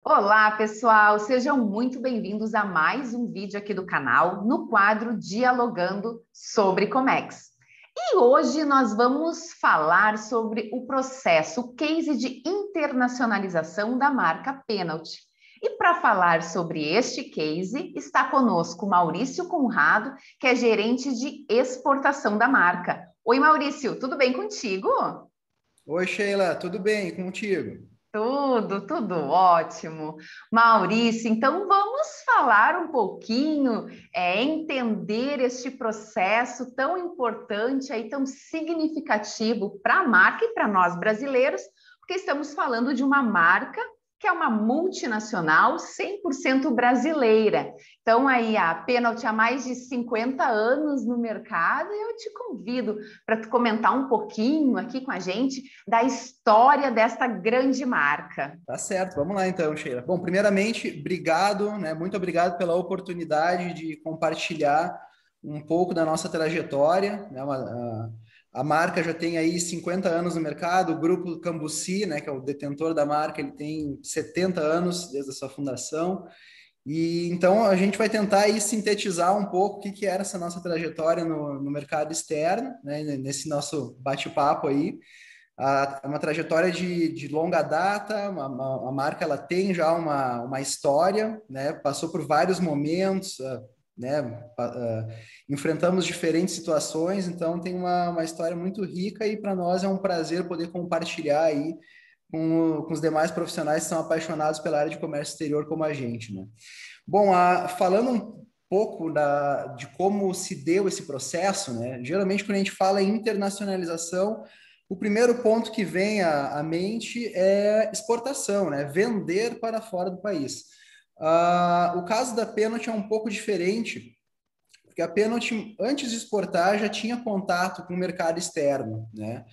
Olá, pessoal! Sejam muito bem-vindos a mais um vídeo aqui do canal, no quadro Dialogando sobre Comex. E hoje nós vamos falar sobre o processo, o case de internacionalização da marca Penalty. E para falar sobre este case, está conosco Maurício Conrado, que é gerente de exportação da marca. Oi, Maurício, tudo bem contigo? Oi, Sheila, tudo bem contigo? Tudo ótimo. Maurício, então vamos falar um pouquinho, entender este processo tão importante aí, tão significativo para a marca e para nós brasileiros, porque estamos falando de uma marca que é uma multinacional 100% brasileira. Então, aí a Penalty há mais de 50 anos no mercado, e eu te convido para tu comentar um pouquinho aqui com a gente da história desta grande marca. Tá certo, vamos lá então, Sheila. Bom, primeiramente, obrigado, né? Muito obrigado pela oportunidade de compartilhar um pouco da nossa trajetória, né? A marca já tem aí 50 anos no mercado, o grupo Cambuci, né, que é o detentor da marca, ele tem 70 anos desde a sua fundação. E então a gente vai tentar aí sintetizar um pouco o que era essa nossa trajetória no mercado externo, né, nesse nosso bate-papo aí. Uma trajetória de longa data, a marca ela tem já uma história, né? Passou por vários momentos, né? Enfrentamos diferentes situações, então tem uma história muito rica e para nós é um prazer poder compartilhar aí com os demais profissionais que são apaixonados pela área de comércio exterior como a gente, né? Bom, falando um pouco de como se deu esse processo, né? Geralmente quando a gente fala em internacionalização, o primeiro ponto que vem à mente é exportação, né? Vender para fora do país. O caso da Penalty é um pouco diferente, porque a Penalty, antes de exportar, já tinha contato com o mercado externo, né?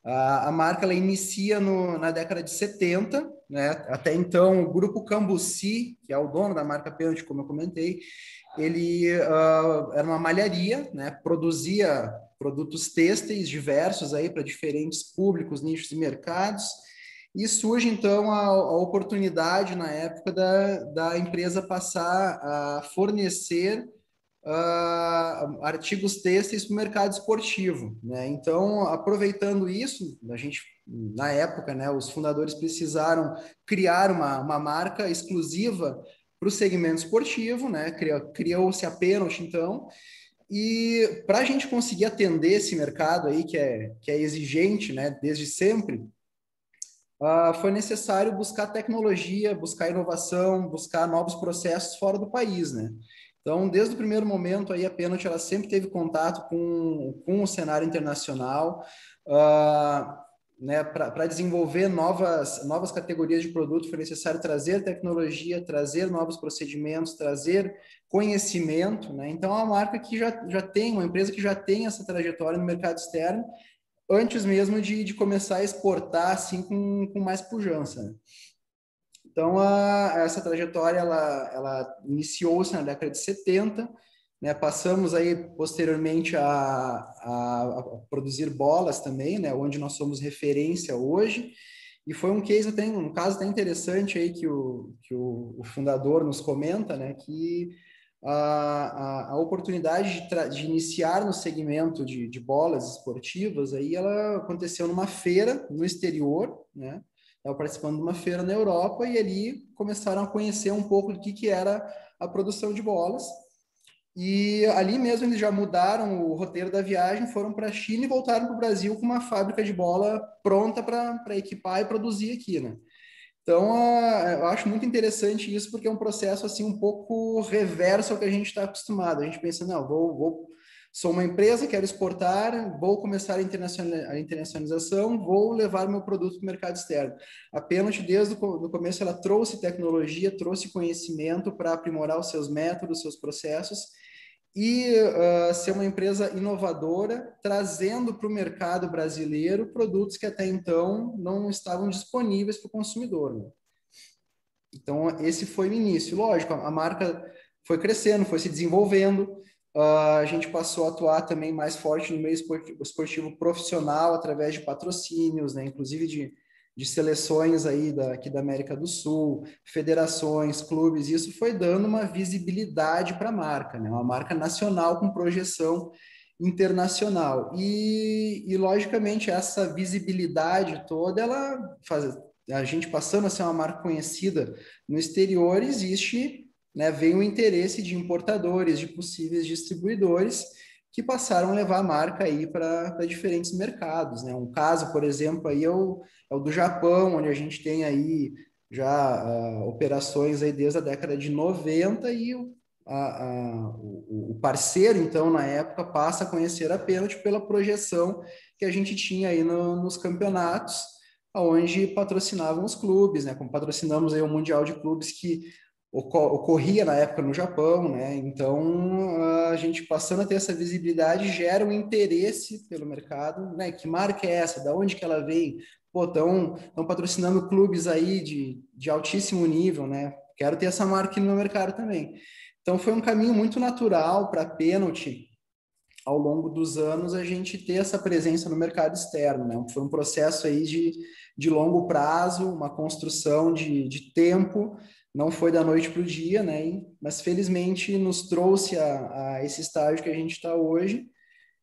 A marca ela inicia na década de 70, né? Até então, o grupo Cambuci, que é o dono da marca Penalty, como eu comentei, ele era uma malharia, né? Produzia produtos têxteis diversos aí para diferentes públicos, nichos e mercados. E surge então a oportunidade na época da empresa passar a fornecer artigos têxteis para o mercado esportivo, né? Então, aproveitando isso, a gente na época, né, os fundadores precisaram criar uma marca exclusiva para o segmento esportivo, né? Criou-se a Penalty, então, e para a gente conseguir atender esse mercado aí que é exigente, né, desde sempre, foi necessário buscar tecnologia, buscar inovação, buscar novos processos fora do país, né? Então, desde o primeiro momento, aí, a Penalty ela sempre teve contato com o cenário internacional, uh, né? Para desenvolver novas categorias de produto, foi necessário trazer tecnologia, trazer novos procedimentos, trazer conhecimento, né? Então, é uma marca que já tem, uma empresa que já tem essa trajetória no mercado externo, antes mesmo de começar a exportar assim com mais pujança, né? Então, essa trajetória ela iniciou-se na década de 70, né? Passamos aí posteriormente a produzir bolas também, né? Onde nós somos referência hoje. E foi um caso até interessante aí que o fundador nos comenta, né? Que a oportunidade de iniciar no segmento de bolas esportivas, aí ela aconteceu numa feira no exterior, né? Estava participando de uma feira na Europa e ali começaram a conhecer um pouco do que era a produção de bolas. E ali mesmo eles já mudaram o roteiro da viagem, foram para a China e voltaram para o Brasil com uma fábrica de bola pronta para equipar e produzir aqui, né? Então, eu acho muito interessante isso, porque é um processo assim um pouco reverso ao que a gente está acostumado. A gente pensa, não, sou uma empresa, quero exportar, vou começar a internacionalização, vou levar meu produto para o mercado externo. A Penalty, desde o começo, ela trouxe tecnologia, trouxe conhecimento para aprimorar os seus métodos, seus processos, e ser uma empresa inovadora, trazendo para o mercado brasileiro produtos que até então não estavam disponíveis para o consumidor, né? Então, esse foi o início. Lógico, a marca foi crescendo, foi se desenvolvendo, a gente passou a atuar também mais forte no meio esportivo profissional, através de patrocínios, né? Inclusive de seleções aí aqui da América do Sul, federações, clubes, isso foi dando uma visibilidade para a marca, né? Uma marca nacional com projeção internacional. Logicamente, essa visibilidade toda, ela faz a gente passando a ser uma marca conhecida no exterior, existe, né, vem o interesse de importadores, de possíveis distribuidores, que passaram a levar a marca aí para diferentes mercados, né? Um caso, por exemplo, aí é o do Japão, onde a gente tem aí já operações aí desde a década de 90 e o parceiro, então, na época, passa a conhecer a Penalty pela projeção que a gente tinha aí nos campeonatos, onde patrocinavam os clubes, né? Como patrocinamos aí o Mundial de Clubes que ocorria na época no Japão, né? Então, a gente passando a ter essa visibilidade gera um interesse pelo mercado, né? Que marca é essa? Da onde que ela veio? Pô, estão patrocinando clubes aí de altíssimo nível, né? Quero ter essa marca aqui no meu mercado também. Então, foi um caminho muito natural para a Penalty, ao longo dos anos, a gente ter essa presença no mercado externo, né? Foi um processo aí de longo prazo, uma construção de tempo, não foi da noite para o dia, né? Mas felizmente nos trouxe a esse estágio que a gente está hoje,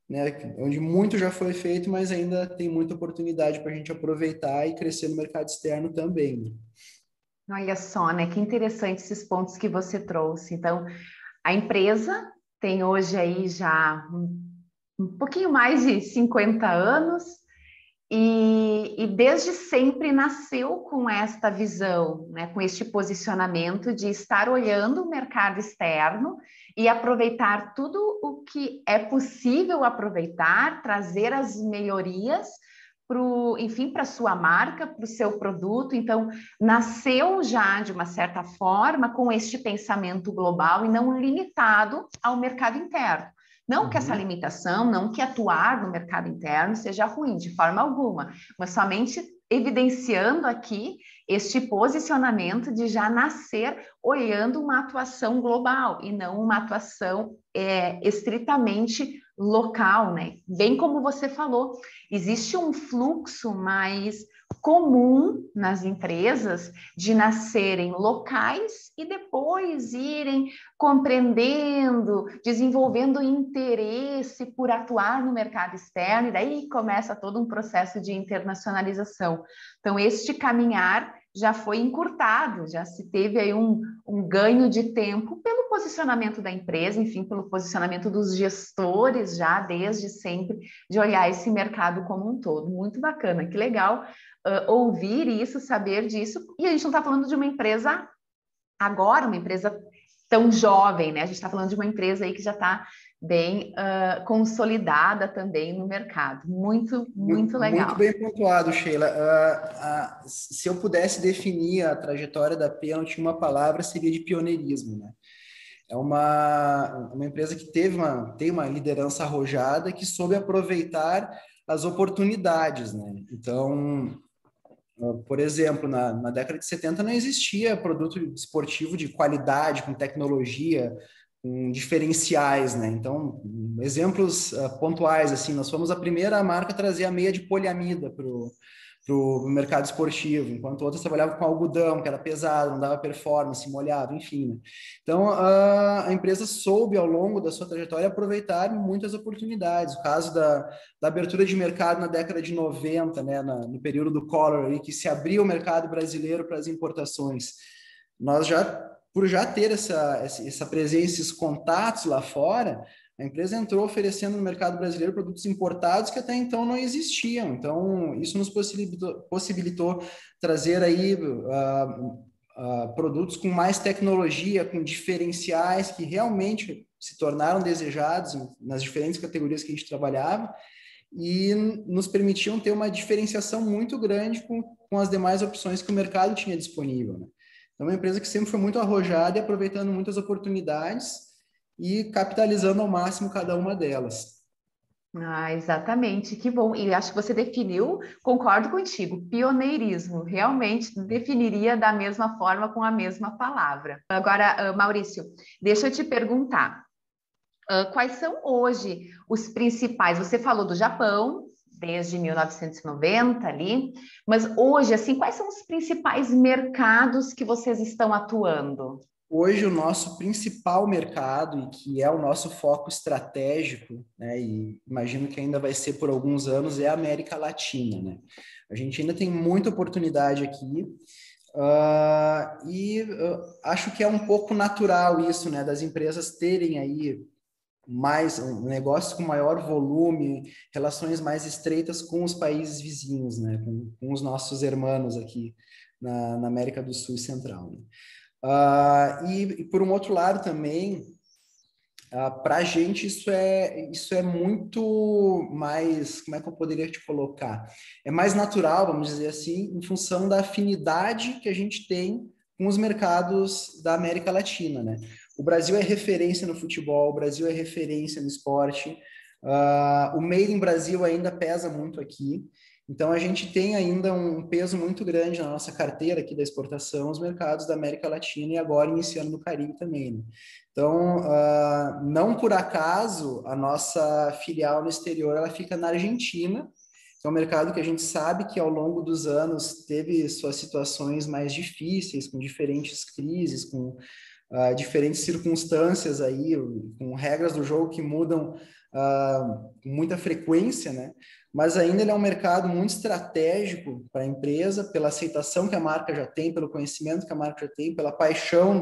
né? Onde muito já foi feito, mas ainda tem muita oportunidade para a gente aproveitar e crescer no mercado externo também, né? Olha só, né? Que interessante esses pontos que você trouxe. Então, a empresa tem hoje aí já um pouquinho mais de 50 anos e desde sempre nasceu com esta visão, né, com este posicionamento de estar olhando o mercado externo e aproveitar tudo o que é possível aproveitar, trazer as melhorias enfim, para a sua marca, para o seu produto. Então, nasceu já, de uma certa forma, com este pensamento global e não limitado ao mercado interno. Não que essa limitação, não que atuar no mercado interno seja ruim, de forma alguma, mas somente evidenciando aqui este posicionamento de já nascer olhando uma atuação global e não uma atuação estritamente local, né? Bem como você falou, existe um fluxo mais comum nas empresas de nascerem locais e depois irem compreendendo, desenvolvendo interesse por atuar no mercado externo, e daí começa todo um processo de internacionalização. Então, este caminhar já foi encurtado, já se teve aí um ganho de tempo pelo posicionamento da empresa, enfim, pelo posicionamento dos gestores já desde sempre, de olhar esse mercado como um todo. Muito bacana, que legal ouvir isso, saber disso. E a gente não está falando de uma empresa agora, uma empresa tão jovem, né? A gente está falando de uma empresa aí que já está bem consolidada também no mercado. Muito, muito Muito legal. bem pontuado, Sheila. Se eu pudesse definir a trajetória da Penalty em uma palavra, seria de pioneirismo, né? É uma empresa que tem uma liderança arrojada que soube aproveitar as oportunidades, né? Então, por exemplo, na década de 70 não existia produto esportivo de qualidade, com tecnologia, com diferenciais, né? Então, exemplos pontuais, assim, nós fomos a primeira marca a trazer a meia de poliamida para o mercado esportivo, enquanto outras trabalhavam com algodão, que era pesado, não dava performance, molhava, enfim, né? Então, a empresa soube, ao longo da sua trajetória, aproveitar muitas oportunidades. O caso da abertura de mercado na década de 90, né, no período do Collor, aí, que se abria o mercado brasileiro para as importações. Nós por já ter essa presença, esses contatos lá fora, a empresa entrou oferecendo no mercado brasileiro produtos importados que até então não existiam. Então, isso nos possibilitou trazer aí produtos com mais tecnologia, com diferenciais que realmente se tornaram desejados nas diferentes categorias que a gente trabalhava e nos permitiam ter uma diferenciação muito grande com as demais opções que o mercado tinha disponível, né? Então, é uma empresa que sempre foi muito arrojada e aproveitando muitas oportunidades e capitalizando ao máximo cada uma delas. Ah, exatamente, que bom. E acho que você definiu, concordo contigo, pioneirismo. Realmente definiria da mesma forma, com a mesma palavra. Agora, Maurício, deixa eu te perguntar. Quais são hoje os principais? Você falou do Japão, desde 1990 ali, mas hoje, assim, quais são os principais mercados que vocês estão atuando? Hoje, o nosso principal mercado, e que é o nosso foco estratégico, né, e imagino que ainda vai ser por alguns anos, é a América Latina, né? A gente ainda tem muita oportunidade aqui, acho que é um pouco natural isso, né, das empresas terem aí mais um negócio com maior volume, relações mais estreitas com os países vizinhos, né, com os nossos irmãos aqui na América do Sul e Central, né? E por um outro lado também, para a gente isso é muito mais, como é que eu poderia te colocar? É mais natural, vamos dizer assim, em função da afinidade que a gente tem com os mercados da América Latina, né? O Brasil é referência no futebol, o Brasil é referência no esporte, o Made in Brasil ainda pesa muito aqui, então a gente tem ainda um peso muito grande na nossa carteira aqui da exportação, os mercados da América Latina e agora iniciando no Caribe também, né? Então, não por acaso, a nossa filial no exterior ela fica na Argentina, que é um mercado que a gente sabe que ao longo dos anos teve suas situações mais difíceis, com diferentes crises, com diferentes circunstâncias aí, com regras do jogo que mudam com muita frequência, né? Mas ainda ele é um mercado muito estratégico para a empresa, pela aceitação que a marca já tem, pelo conhecimento que a marca já tem, pela paixão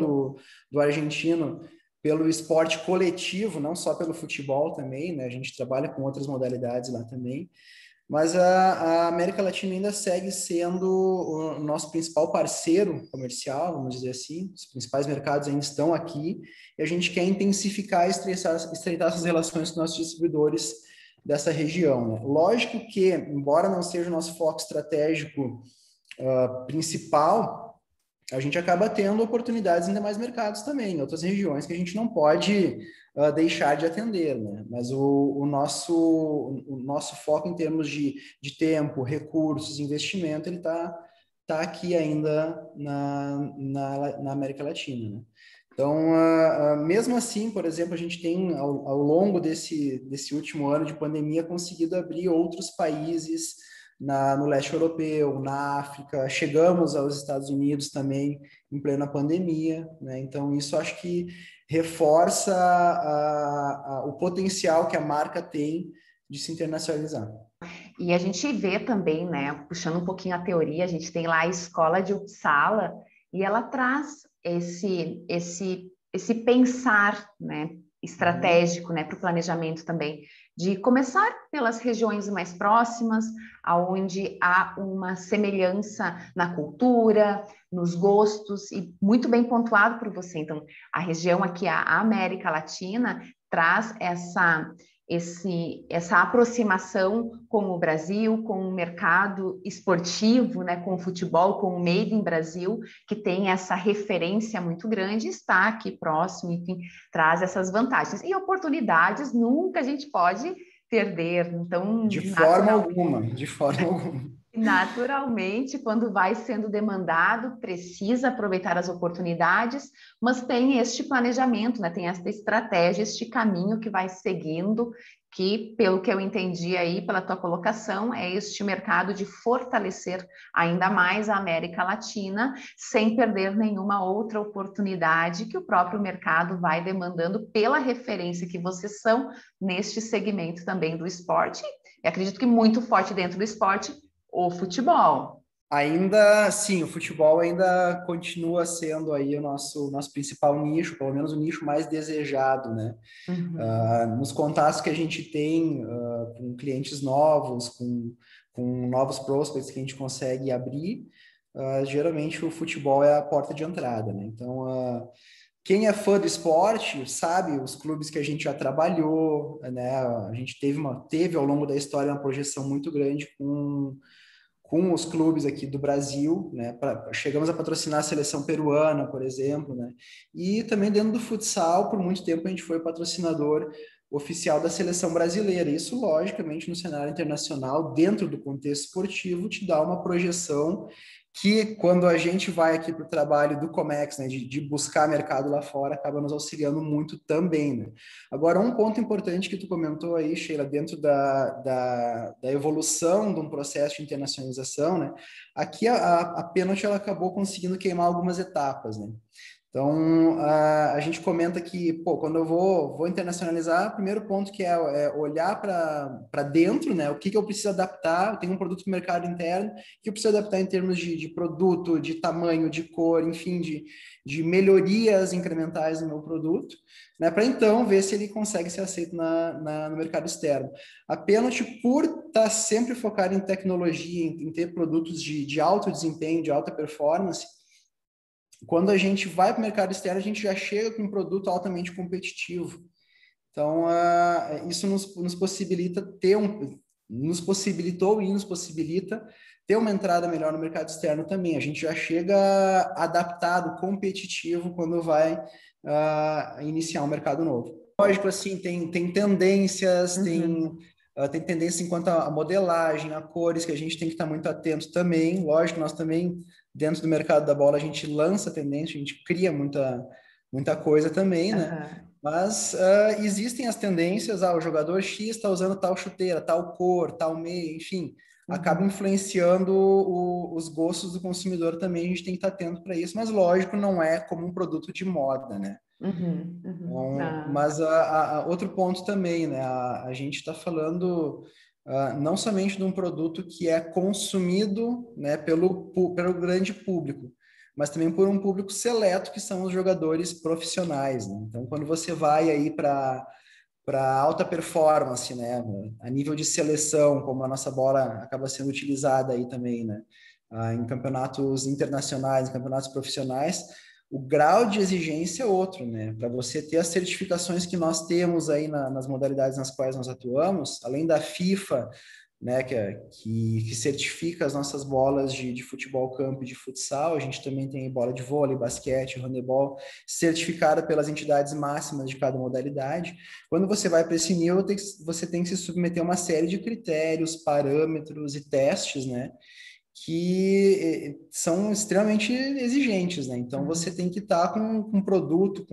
do argentino pelo esporte coletivo, não só pelo futebol também, né? A gente trabalha com outras modalidades lá também, mas a América Latina ainda segue sendo o nosso principal parceiro comercial, vamos dizer assim. Os principais mercados ainda estão aqui e a gente quer intensificar e estreitar essas relações com nossos distribuidores dessa região, né? Lógico que, embora não seja o nosso foco estratégico principal, a gente acaba tendo oportunidades em demais mercados também, em outras regiões que a gente não pode deixar de atender, né? Mas o nosso foco em termos de tempo, recursos, investimento, ele tá aqui ainda na América Latina, né? Então, mesmo assim, por exemplo, a gente tem, ao longo desse último ano de pandemia, conseguido abrir outros países no leste europeu, na África, chegamos aos Estados Unidos também em plena pandemia, né? Então, isso acho que reforça o potencial que a marca tem de se internacionalizar. E a gente vê também, né, puxando um pouquinho a teoria, a gente tem lá a escola de Uppsala e ela traz esse pensar, né, estratégico, né, para o planejamento também, de começar pelas regiões mais próximas, aonde há uma semelhança na cultura, nos gostos, e muito bem pontuado por você. Então, a região aqui, a América Latina, traz essa aproximação com o Brasil, com o mercado esportivo, né, com o futebol, com o Made in Brasil, que tem essa referência muito grande, está aqui próximo, enfim, traz essas vantagens. E oportunidades nunca a gente pode perder. Então, De forma alguma, de forma alguma. naturalmente, quando vai sendo demandado, precisa aproveitar as oportunidades, mas tem este planejamento, né? Tem esta estratégia, este caminho que vai seguindo, que, pelo que eu entendi aí, pela tua colocação, é este mercado de fortalecer ainda mais a América Latina, sem perder nenhuma outra oportunidade que o próprio mercado vai demandando pela referência que vocês são neste segmento também do esporte. E acredito que muito forte dentro do esporte, o futebol. Ainda, sim, o futebol ainda continua sendo aí o nosso principal nicho, pelo menos o nicho mais desejado, né? Uhum. Nos contatos que a gente tem com clientes novos, com novos prospects que a gente consegue abrir, geralmente o futebol é a porta de entrada, né? Então, quem é fã do esporte sabe os clubes que a gente já trabalhou, né? A gente teve ao longo da história uma projeção muito grande com os clubes aqui do Brasil, né? Chegamos a patrocinar a seleção peruana, por exemplo, né? E também dentro do futsal, por muito tempo a gente foi patrocinador oficial da seleção brasileira. Isso, logicamente, no cenário internacional, dentro do contexto esportivo, te dá uma projeção que, quando a gente vai aqui para o trabalho do Comex, né, de buscar mercado lá fora, acaba nos auxiliando muito também, né? Agora, um ponto importante que tu comentou aí, Sheila, dentro da evolução de um processo de internacionalização, né? Aqui a Pênalti, ela acabou conseguindo queimar algumas etapas, né? Então, a gente comenta que, pô, quando eu vou internacionalizar, o primeiro ponto que é olhar para dentro, né? O que eu preciso adaptar? Eu tenho um produto no mercado interno que eu preciso adaptar em termos de produto, de tamanho, de cor, enfim, de melhorias incrementais no meu produto, né? Para então ver se ele consegue ser aceito no mercado externo. A Penalty, por estar sempre focado em tecnologia, em ter produtos de alto desempenho, de alta performance, quando a gente vai para o mercado externo, a gente já chega com um produto altamente competitivo. Então, isso nos possibilita nos possibilitou e nos possibilita ter uma entrada melhor no mercado externo também. A gente já chega adaptado, competitivo, quando vai iniciar um mercado novo. Lógico, assim, tem tendências, tem tendência enquanto a modelagem, a cores, que a gente tem que estar muito atento também. Lógico, nós também, dentro do mercado da bola, a gente lança tendência, a gente cria muita coisa também, né? Mas existem as tendências, o jogador X está usando tal chuteira, tal cor, tal meia, enfim, acaba influenciando os gostos do consumidor também, a gente tem que estar atento para isso, mas lógico, não é como um produto de moda, né? Mas outro ponto também, né? A gente está falando não somente de um produto que é consumido, né, pelo grande público, mas também por um público seleto, que são os jogadores profissionais, né? Então, quando você vai aí para alta performance, né, a nível de seleção, como a nossa bola acaba sendo utilizada aí também, né, em campeonatos internacionais, em campeonatos profissionais, o grau de exigência é outro, né? Para você ter as certificações que nós temos aí nas modalidades nas quais nós atuamos, além da FIFA, né, que certifica as nossas bolas de futebol campo e de futsal, a gente também tem bola de vôlei, basquete, handebol, certificada pelas entidades máximas de cada modalidade. Quando você vai para esse nível, você tem que se submeter a uma série de critérios, parâmetros e testes, né, que são extremamente exigentes, né? Então você tem que estar com um produto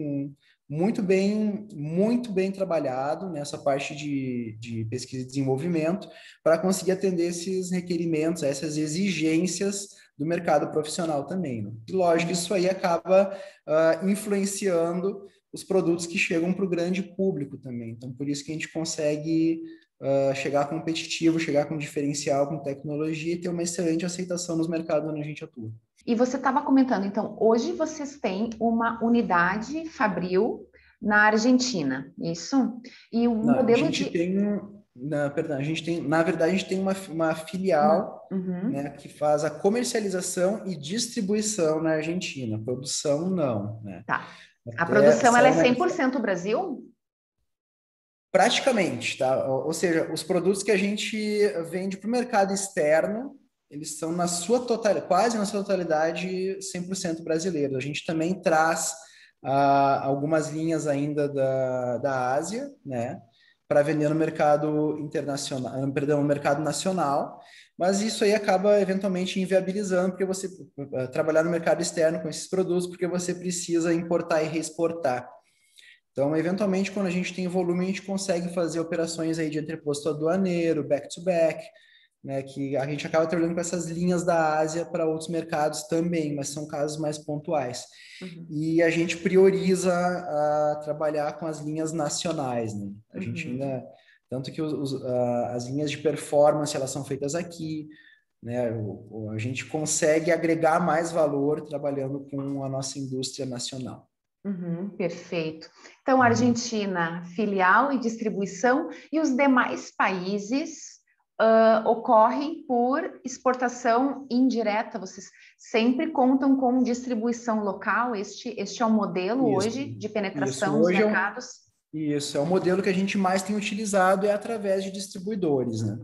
muito bem trabalhado nessa parte de pesquisa e desenvolvimento para conseguir atender esses requerimentos, essas exigências do mercado profissional também, né? E lógico, isso aí acaba influenciando os produtos que chegam para o grande público também. Então, por isso que a gente consegue chegar competitivo, chegar com diferencial, com tecnologia e ter uma excelente aceitação nos mercados onde a gente atua. E você estava comentando, então, hoje vocês têm uma unidade Fabril na Argentina, isso? E o modelo na verdade, a gente tem uma filial, né, que faz a comercialização e distribuição na Argentina. Produção, não, né? Tá. A produção, ela é 100% Brasil? Praticamente, tá? Ou seja, os produtos que a gente vende para o mercado externo, eles são quase na sua totalidade 100% brasileiros. A gente também traz algumas linhas ainda da Ásia, né, para vender no mercado internacional, perdão, no mercado nacional, mas isso aí acaba eventualmente inviabilizando, porque você trabalhar no mercado externo com esses produtos, porque você precisa importar e reexportar. Então, eventualmente, quando a gente tem volume, a gente consegue fazer operações aí de entreposto aduaneiro, back-to-back, né, que a gente acaba trabalhando com essas linhas da Ásia para outros mercados também, mas são casos mais pontuais. E a gente prioriza trabalhar com as linhas nacionais, né? A gente ainda, tanto que as linhas de performance, elas são feitas aqui, né? A gente consegue agregar mais valor trabalhando com a nossa indústria nacional. Perfeito. Então, Argentina, filial e distribuição, e os demais países ocorrem por exportação indireta. Vocês sempre contam com distribuição local? Este é o modelo hoje de penetração nos mercados? Isso, é o modelo que a gente mais tem utilizado, é através de distribuidores, né?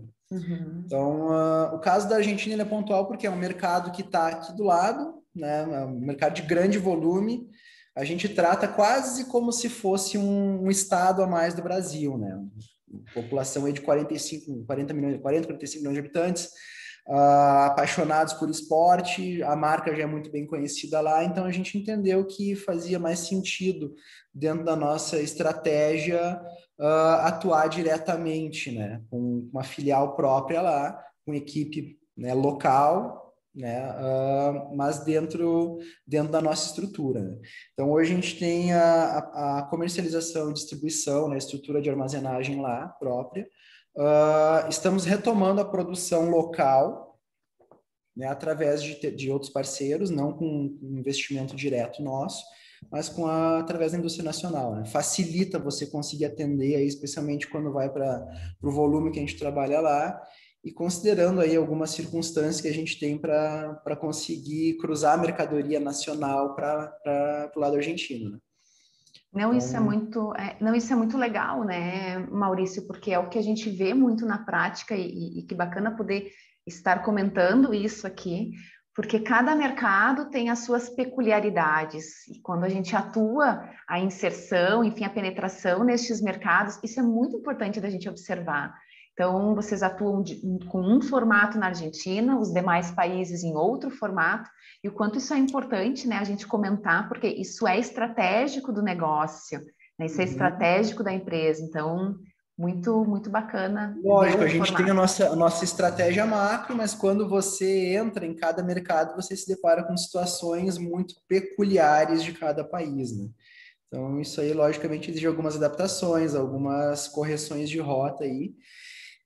Então, o caso da Argentina ele é pontual porque é um mercado que está aqui do lado, né? É um mercado de grande volume, a gente trata quase como se fosse um estado a mais do Brasil, né? População aí de 40 milhões, 45 milhões de habitantes, apaixonados por esporte, a marca já é muito bem conhecida lá, então a gente entendeu que fazia mais sentido, dentro da nossa estratégia, atuar diretamente, né, com uma filial própria lá, com equipe, né, local, né, mas dentro da nossa estrutura, né? Então, hoje a gente tem a comercialização e distribuição, né, a estrutura de armazenagem lá própria. Estamos retomando a produção local, né, através de outros parceiros, não com investimento direto nosso, mas através da indústria nacional, né? Facilita você conseguir atender, aí, especialmente quando vai para o volume que a gente trabalha lá, e considerando aí algumas circunstâncias que a gente tem para conseguir cruzar a mercadoria nacional para o lado argentino, né? Não, isso é Então, muito, não, isso é muito legal, né, Maurício, porque é o que a gente vê muito na prática e que bacana poder estar comentando isso aqui, porque cada mercado tem as suas peculiaridades e quando a gente atua a inserção, enfim, a penetração nestes mercados, isso é muito importante da gente observar. Então, vocês atuam com um formato na Argentina, os demais países em outro formato, e o quanto isso é importante, né, a gente comentar, porque isso é estratégico do negócio, né, isso é estratégico da empresa. Então, muito, muito bacana ver lógico, a o gente tem a formato. nossa estratégia macro, mas quando você entra em cada mercado, você se depara com situações muito peculiares de cada país, né? Então, isso aí, logicamente, exige algumas adaptações, algumas correções de rota aí.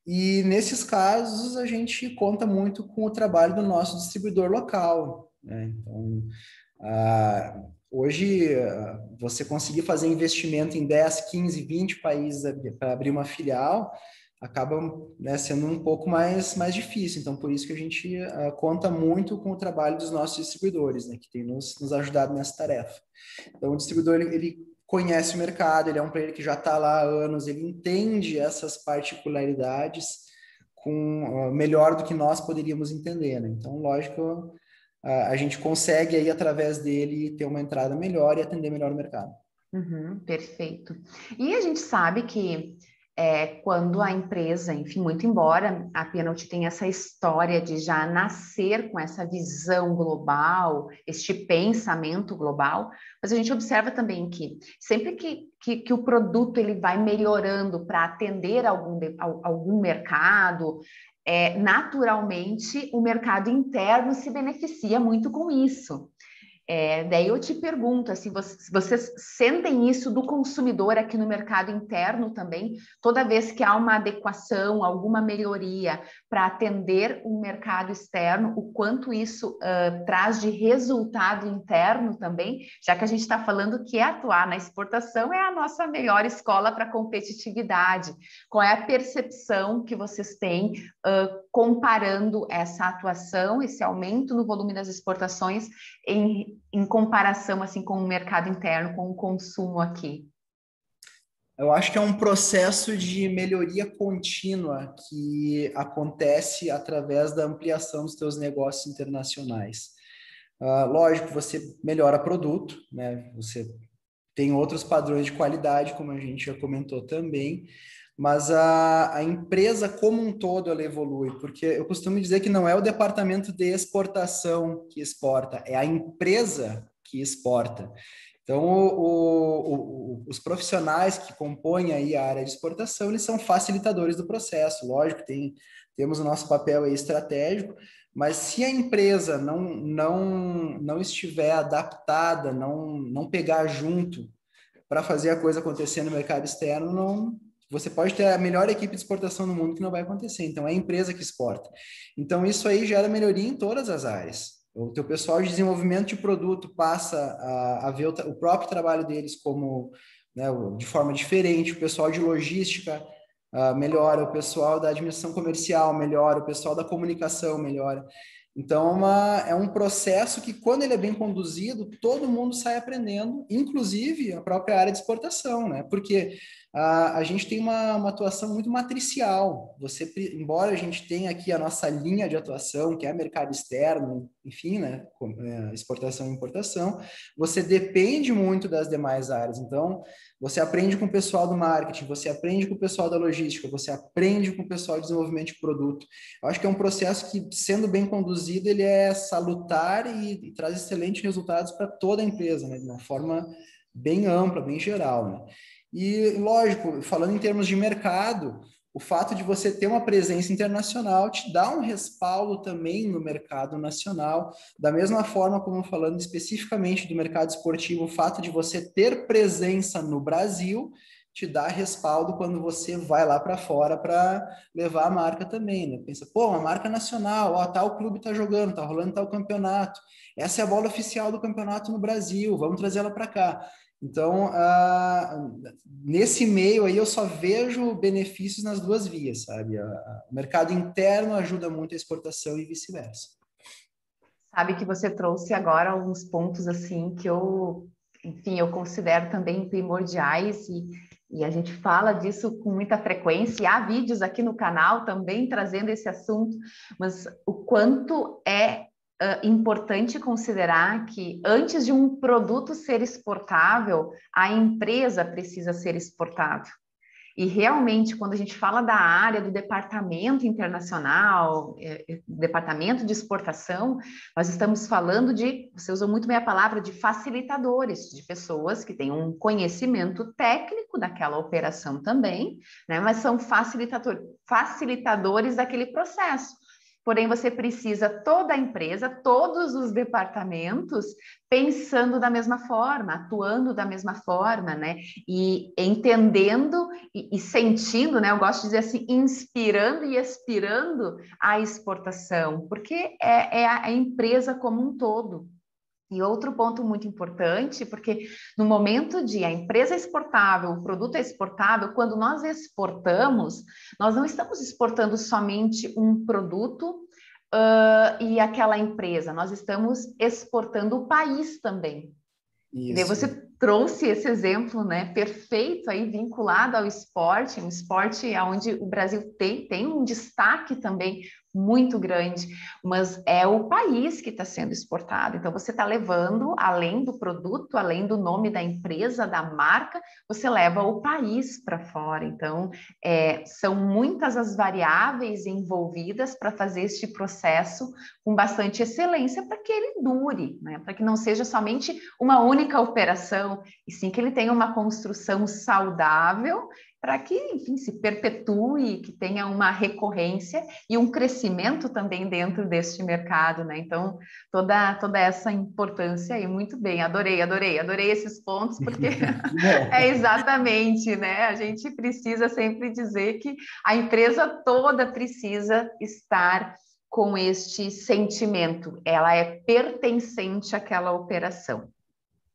E nesses casos, a gente conta muito com o trabalho do nosso distribuidor local, né? Então, hoje, você conseguir fazer investimento em 10, 15, 20 países para abrir uma filial, acaba, né, sendo um pouco mais difícil. Então, por isso que a gente conta muito com o trabalho dos nossos distribuidores, né, que tem nos ajudado nessa tarefa. Então, o distribuidor, ele conhece o mercado, ele é um player que já está lá há anos, ele entende essas particularidades melhor do que nós poderíamos entender, né? Então, lógico, a gente consegue aí, através dele, ter uma entrada melhor e atender melhor o mercado. Uhum, perfeito. E a gente sabe que quando a empresa, enfim, muito embora a Penalty tenha essa história de já nascer com essa visão global, este pensamento global, mas a gente observa também que sempre que o produto ele vai melhorando para atender algum mercado, naturalmente o mercado interno se beneficia muito com isso. Daí eu te pergunto, assim, vocês sentem isso do consumidor aqui no mercado interno também? Toda vez que há uma adequação, alguma melhoria para atender o mercado externo, o quanto isso traz de resultado interno também, já que a gente está falando que atuar na exportação é a nossa melhor escola para competitividade. Qual é a percepção que vocês têm comparando essa atuação, esse aumento no volume das exportações em comparação assim com o mercado interno, com o consumo aqui? Eu acho que é um processo de melhoria contínua que acontece através da ampliação dos teus negócios internacionais. Lógico, você melhora produto, né? Você tem outros padrões de qualidade, como a gente já comentou também, mas a empresa como um todo ela evolui, porque eu costumo dizer que não é o departamento de exportação que exporta, é a empresa que exporta. Então, os profissionais que compõem aí a área de exportação, eles são facilitadores do processo. Lógico, temos o nosso papel aí estratégico, mas se a empresa não estiver adaptada, não pegar junto para fazer a coisa acontecer no mercado externo, você pode ter a melhor equipe de exportação no mundo que não vai acontecer. Então, é a empresa que exporta. Então, isso aí gera melhoria em todas as áreas. O teu pessoal de desenvolvimento de produto passa a ver o próprio trabalho deles como, né, de forma diferente. O pessoal de logística melhora, o pessoal da administração comercial melhora, o pessoal da comunicação melhora. Então, é um processo que, quando ele é bem conduzido, todo mundo sai aprendendo, inclusive a própria área de exportação, né? Porque a gente tem uma atuação muito matricial. Embora a gente tenha aqui a nossa linha de atuação, que é mercado externo, enfim, né, exportação e importação, você depende muito das demais áreas. Então, você aprende com o pessoal do marketing, você aprende com o pessoal da logística, você aprende com o pessoal de desenvolvimento de produto. Eu acho que é um processo que, sendo bem conduzido, ele é salutar e traz excelentes resultados para toda a empresa, né, de uma forma bem ampla, bem geral, né? E, lógico, falando em termos de mercado, o fato de você ter uma presença internacional te dá um respaldo também no mercado nacional, da mesma forma como falando especificamente do mercado esportivo, o fato de você ter presença no Brasil te dá respaldo quando você vai lá para fora para levar a marca também, né? Pensa, pô, uma marca nacional, ó, tal clube tá jogando, tá rolando tal campeonato, essa é a bola oficial do campeonato no Brasil, vamos trazer ela para cá. Então, nesse meio aí, eu só vejo benefícios nas duas vias, sabe? O mercado interno ajuda muito a exportação e vice-versa. Sabe que você trouxe agora alguns pontos assim que enfim, eu considero também primordiais e a gente fala disso com muita frequência. E há vídeos aqui no canal também trazendo esse assunto, mas o quanto é importante considerar que antes de um produto ser exportável, a empresa precisa ser exportável. E realmente, quando a gente fala da área do departamento internacional, departamento de exportação, nós estamos falando você usou muito bem a palavra, de facilitadores, de pessoas que têm um conhecimento técnico daquela operação também, né? Mas são facilitadores daquele processo. Porém, você precisa toda a empresa, todos os departamentos pensando da mesma forma, atuando da mesma forma, né? E entendendo e sentindo, né? Eu gosto de dizer assim, inspirando e expirando a exportação, porque é a empresa como um todo. E outro ponto muito importante, porque no momento de a empresa é exportável, o produto é exportável, quando nós exportamos, nós não estamos exportando somente um produto e aquela empresa, nós estamos exportando o país também. E daí Isso. você trouxe esse exemplo, né, perfeito aí vinculado ao esporte, um esporte onde o Brasil tem um destaque também muito grande, mas é o país que está sendo exportado. Então você está levando, além do produto, além do nome da empresa, da marca, você leva o país para fora. Então são muitas as variáveis envolvidas para fazer este processo com bastante excelência para que ele dure, né? Para que não seja somente uma única operação, e sim que ele tenha uma construção saudável para que, enfim, se perpetue, que tenha uma recorrência e um crescimento também dentro deste mercado, né? Então, toda essa importância aí, muito bem, adorei esses pontos, porque é exatamente, né? A gente precisa sempre dizer que a empresa toda precisa estar com este sentimento, ela é pertencente àquela operação.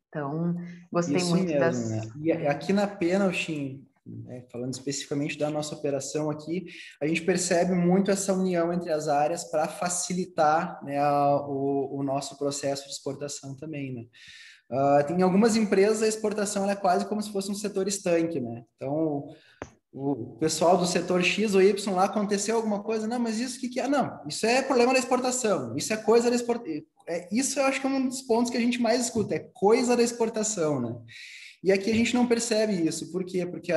Então, gostei Isso muito mesmo, das... né? E aqui na Penalty, né, falando especificamente da nossa operação aqui, a gente percebe muito essa união entre as áreas para facilitar, né, o nosso processo de exportação também, né? Tem algumas empresas, a exportação é quase como se fosse um setor estanque, né? Então, o pessoal do setor X ou Y lá aconteceu alguma coisa, não, mas isso que é? Não, isso é problema da exportação, isso é coisa da exportação. Isso eu acho que é um dos pontos que a gente mais escuta, é coisa da exportação, né? E aqui a gente não percebe isso, por quê? Porque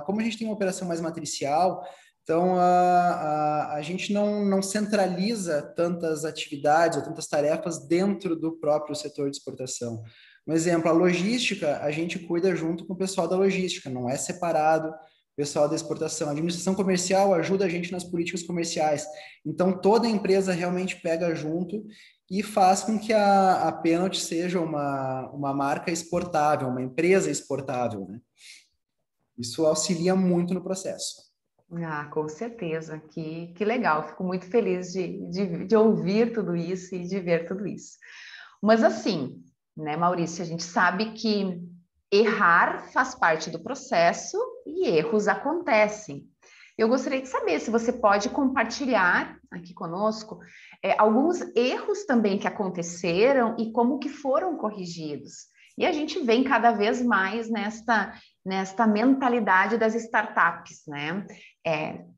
como a gente tem uma operação mais matricial, então a gente não centraliza tantas atividades ou tantas tarefas dentro do próprio setor de exportação. Um exemplo, a logística, a gente cuida junto com o pessoal da logística, não é separado pessoal da exportação. A administração comercial ajuda a gente nas políticas comerciais. Então, toda empresa realmente pega junto e faz com que a Penalty seja uma marca exportável, uma empresa exportável, né? Isso auxilia muito no processo. Ah, com certeza, que legal, fico muito feliz de ouvir tudo isso e de ver tudo isso. Mas assim, né, Maurício, a gente sabe que errar faz parte do processo e erros acontecem. Eu gostaria de saber se você pode compartilhar aqui conosco alguns erros também que aconteceram e como que foram corrigidos. E a gente vem cada vez mais nesta mentalidade das startups, né?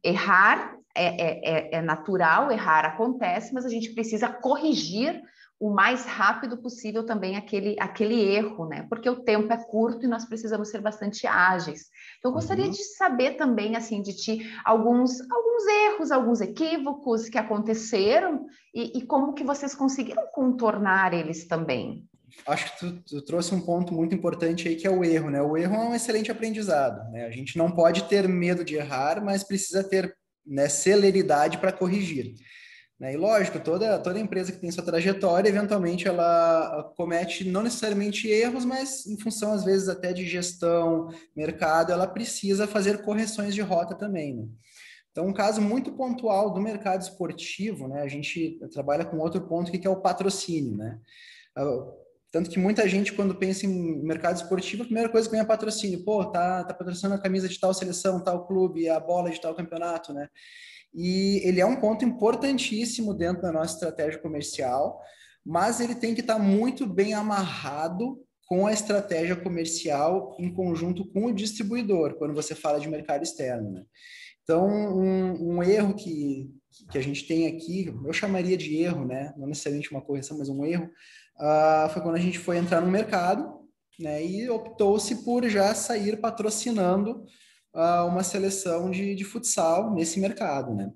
Errar é natural, errar acontece, mas a gente precisa corrigir o mais rápido possível também aquele erro, né? Porque o tempo é curto e nós precisamos ser bastante ágeis. Então, eu gostaria de saber também, assim, de ti, alguns erros, alguns equívocos que aconteceram e como que vocês conseguiram contornar eles também. Acho que tu trouxe um ponto muito importante aí, que é o erro, né? O erro é um excelente aprendizado, né? A gente não pode ter medo de errar, mas precisa ter, né, celeridade para corrigir. Né? E lógico, toda empresa que tem sua trajetória, eventualmente ela comete não necessariamente erros, mas em função, às vezes, até de gestão, mercado, ela precisa fazer correções de rota também, né? Então, um caso muito pontual do mercado esportivo, né? A gente trabalha com outro ponto que é o patrocínio, né? Tanto que muita gente, quando pensa em mercado esportivo, a primeira coisa que vem é patrocínio. Pô, tá patrocinando a camisa de tal seleção, tal clube, a bola de tal campeonato, né? E ele é um ponto importantíssimo dentro da nossa estratégia comercial, mas ele tem que estar muito bem amarrado com a estratégia comercial em conjunto com o distribuidor, quando você fala de mercado externo, né? Então, um erro que a gente tem aqui, eu chamaria de erro, né? Não necessariamente uma correção, mas um erro, foi quando a gente foi entrar no mercado, né? E optou-se por já sair patrocinando uma seleção de futsal nesse mercado, né?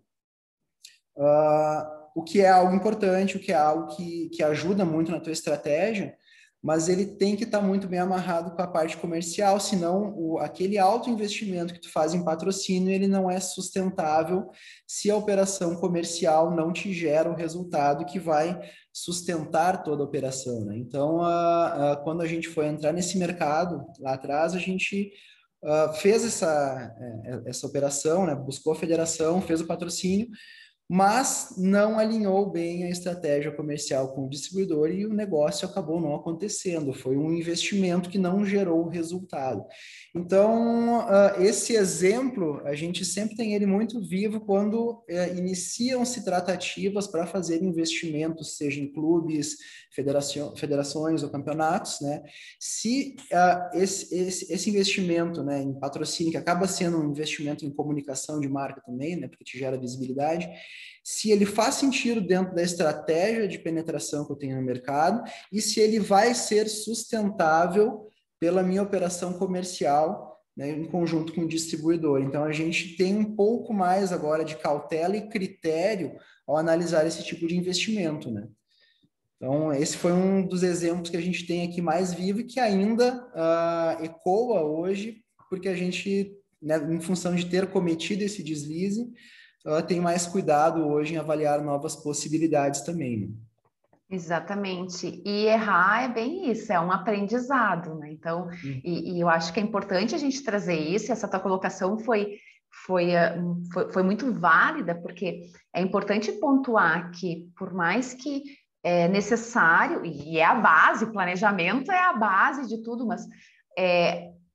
O que é algo importante, o que é algo que ajuda muito na tua estratégia, mas ele tem que estar muito bem amarrado com a parte comercial, senão aquele alto investimento que tu faz em patrocínio, ele não é sustentável se a operação comercial não te gera o resultado que vai sustentar toda a operação, né? Então, quando a gente foi entrar nesse mercado, lá atrás, a gente fez essa operação, né? Buscou a federação, fez o patrocínio, mas não alinhou bem a estratégia comercial com o distribuidor e o negócio acabou não acontecendo. Foi um investimento que não gerou resultado. Então, esse exemplo, a gente sempre tem ele muito vivo quando iniciam-se tratativas para fazer investimentos, seja em clubes, federações ou campeonatos, né? Se esse investimento, né, em patrocínio, que acaba sendo um investimento em comunicação de marca também, né, porque te gera visibilidade, se ele faz sentido dentro da estratégia de penetração que eu tenho no mercado e se ele vai ser sustentável pela minha operação comercial, né, em conjunto com o distribuidor. Então, a gente tem um pouco mais agora de cautela e critério ao analisar esse tipo de investimento, né? Então, esse foi um dos exemplos que a gente tem aqui mais vivo e que ainda ecoa hoje, porque a gente, né, em função de ter cometido esse deslize, tem mais cuidado hoje em avaliar novas possibilidades também, né? Exatamente. E errar é bem isso, é um aprendizado, né? Então, e eu acho que é importante a gente trazer isso, e essa tua colocação foi muito válida, porque é importante pontuar que, por mais que é necessário, e é a base, planejamento é a base de tudo, mas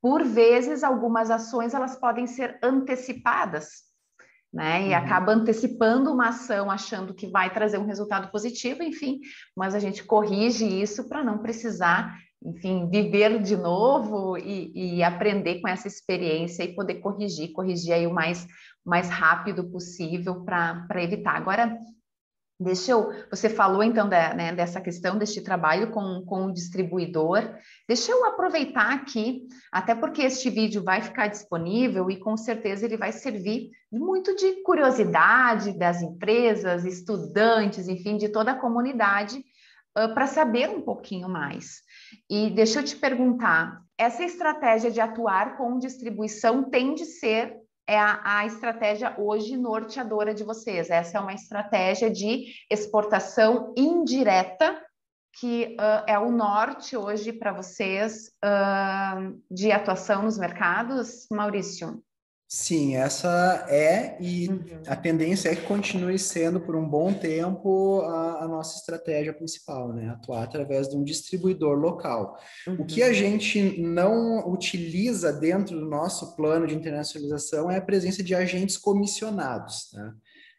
por vezes algumas ações elas podem ser antecipadas, né? E acaba antecipando uma ação, achando que vai trazer um resultado positivo, enfim, mas a gente corrige isso para não precisar, enfim, viver de novo e aprender com essa experiência e poder corrigir aí o mais rápido possível para evitar. Agora, você falou então dessa questão deste trabalho com o distribuidor. Deixa eu aproveitar aqui, até porque este vídeo vai ficar disponível e com certeza ele vai servir muito de curiosidade das empresas, estudantes, enfim, de toda a comunidade, para saber um pouquinho mais. E deixa eu te perguntar, essa estratégia de atuar com distribuição tem de ser a estratégia hoje norteadora de vocês. Essa é uma estratégia de exportação indireta, que é o norte hoje para vocês de atuação nos mercados, Maurício? Sim, essa e a tendência é que continue sendo por um bom tempo a nossa estratégia principal, né? Atuar através de um distribuidor local. O que a gente não utiliza dentro do nosso plano de internacionalização é a presença de agentes comissionados, né?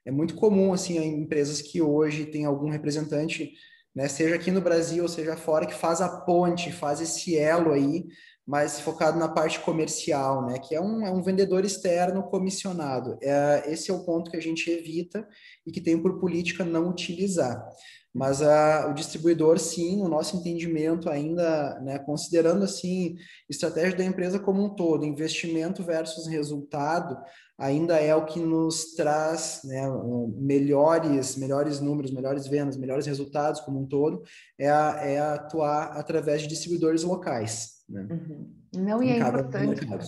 É muito comum, assim, em empresas que hoje têm algum representante né, seja aqui no Brasil ou seja fora, que faz a ponte, faz esse elo aí, mas focado na parte comercial, né, que é um vendedor externo comissionado. Esse é o ponto que a gente evita e que tem por política não utilizar. Mas o distribuidor, sim, no nosso entendimento ainda, né, considerando assim, estratégia da empresa como um todo, investimento versus resultado, ainda é o que nos traz, né, melhores números, melhores vendas, melhores resultados como um todo, é atuar através de distribuidores locais, né, Uhum. Não, e em é cada importante. mercado.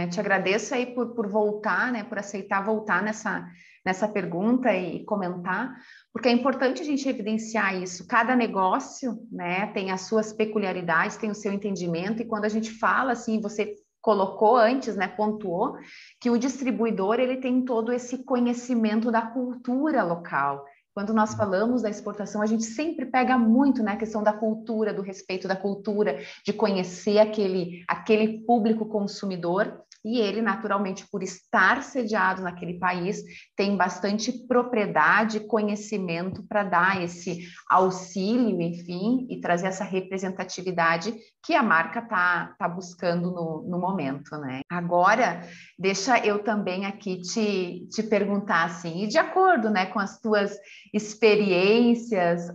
Te agradeço aí por voltar, né, por aceitar voltar nessa pergunta e comentar, porque é importante a gente evidenciar isso. Cada negócio, né, tem as suas peculiaridades, tem o seu entendimento, e quando a gente fala assim, você colocou antes, né, pontuou, que o distribuidor ele tem todo esse conhecimento da cultura local. Quando nós falamos da exportação, a gente sempre pega muito, né, a questão da cultura, do respeito da cultura, de conhecer aquele público consumidor, e ele, naturalmente, por estar sediado naquele país, tem bastante propriedade e conhecimento para dar esse auxílio, enfim, e trazer essa representatividade que a marca está buscando no momento, né? Agora, deixa eu também aqui te perguntar, assim, e de acordo, né, com as tuas experiências,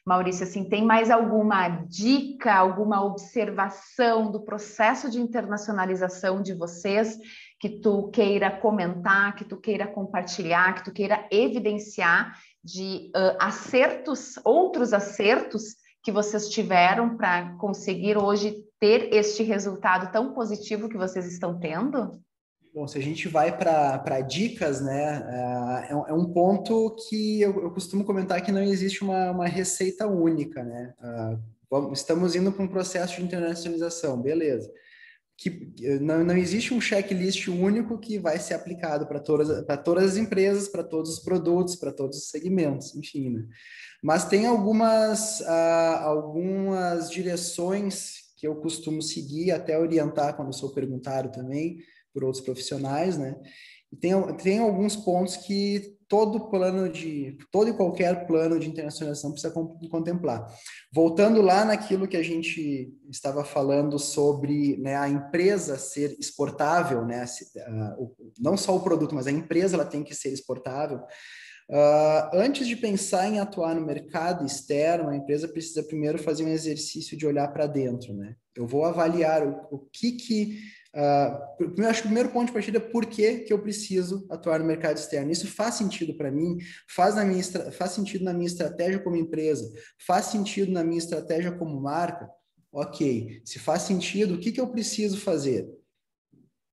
Maurício, assim, tem mais alguma dica, alguma observação do processo de internacionalização de vocês que tu queira comentar, que tu queira compartilhar, que tu queira evidenciar de acertos, outros acertos que vocês tiveram para conseguir hoje ter este resultado tão positivo que vocês estão tendo? Bom, se a gente vai para dicas, né, é um ponto que eu costumo comentar que não existe uma receita única, né? Estamos indo para um processo de internacionalização, beleza. Não existe um checklist único que vai ser aplicado para todas as empresas, para todos os produtos, para todos os segmentos, enfim, né? Mas tem algumas direções que eu costumo seguir, até orientar quando sou perguntado também por outros profissionais, né? E tem alguns pontos que todo e qualquer plano de internacionalização precisa contemplar. Voltando lá naquilo que a gente estava falando sobre, né, a empresa ser exportável, né, não só o produto, mas a empresa ela tem que ser exportável. Antes de pensar em atuar no mercado externo, a empresa precisa primeiro fazer um exercício de olhar para dentro, né? Eu vou avaliar o que acho que o primeiro ponto de partida é por que eu preciso atuar no mercado externo. Isso faz sentido para mim? Faz sentido na minha estratégia como empresa? Faz sentido na minha estratégia como marca? Ok. Se faz sentido, o que eu preciso fazer?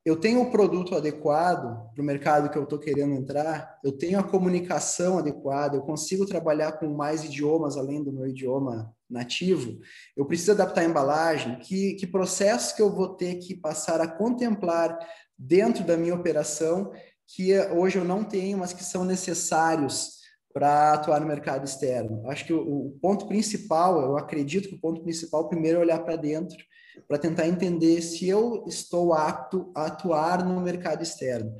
Eu tenho o produto adequado para o mercado que eu estou querendo entrar, eu tenho a comunicação adequada, eu consigo trabalhar com mais idiomas além do meu idioma nativo, eu preciso adaptar a embalagem, que processos que eu vou ter que passar a contemplar dentro da minha operação, que hoje eu não tenho, mas que são necessários para atuar no mercado externo. Acho que o ponto principal, eu acredito que o ponto principal primeiro é olhar para dentro, para tentar entender se eu estou apto a atuar no mercado externo.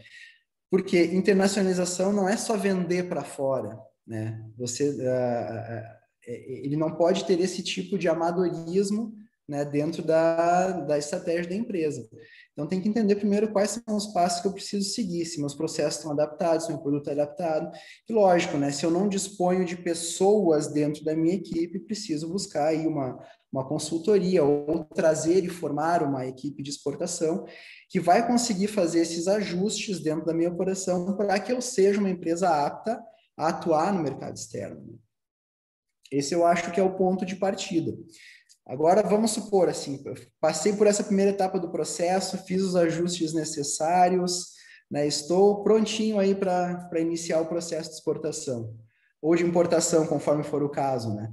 Porque internacionalização não é só vender para fora, né? Ele não pode ter esse tipo de amadorismo, né, dentro da estratégia da empresa. Então, tem que entender primeiro quais são os passos que eu preciso seguir, se meus processos estão adaptados, se meu produto é adaptado. E lógico, né, se eu não disponho de pessoas dentro da minha equipe, preciso buscar aí uma consultoria ou trazer e formar uma equipe de exportação que vai conseguir fazer esses ajustes dentro da minha operação para que eu seja uma empresa apta a atuar no mercado externo. Esse eu acho que é o ponto de partida. Agora, vamos supor, assim, passei por essa primeira etapa do processo, fiz os ajustes necessários, né, estou prontinho aí para iniciar o processo de exportação, ou de importação, conforme for o caso, né?